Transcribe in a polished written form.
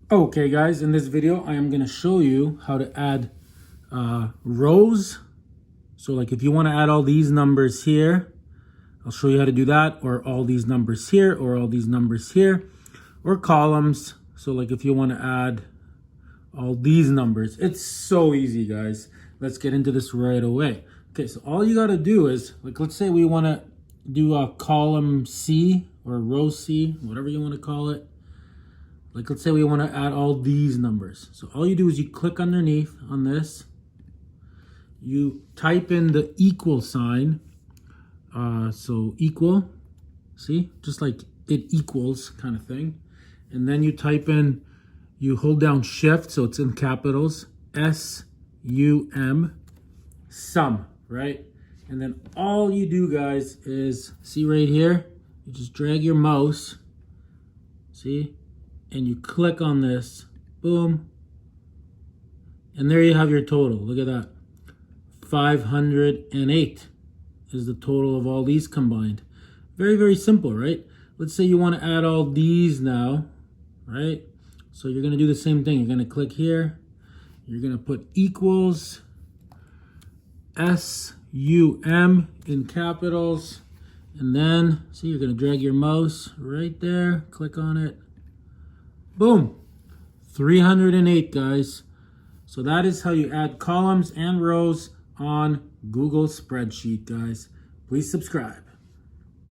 Okay guys, in this video I am going to show you how to add rows. So like if you want to add all these numbers here, I'll show you how to do that, or all these numbers here, or all these numbers here, or columns. So like if you want to add all these numbers, it's so easy guys. Let's get into this right away. Okay, so all you got to do is, like let's say we want to do a column C or row C, whatever you want to call it. Like let's say we want to add all these numbers. So all you do is you click underneath on this. You type in the equal sign. So equal, see, just like it equals kind of thing. And then you type in, you hold down shift, so it's in capitals, S-U-M, sum, right? And then all you do guys is, see right here, you just drag your mouse, see? And you click on this, boom, and there you have your total. Look at that. 508 is the total of all these combined. Very, very simple, right? Let's say you want to add all these now, right? So you're going to do the same thing. You're going to click here. You're going to put equals, S-U-M in capitals. And then, see, you're going to drag your mouse right there. Click on it. Boom, 308 guys. So that is how you add columns and rows on Google Spreadsheet guys. Please subscribe.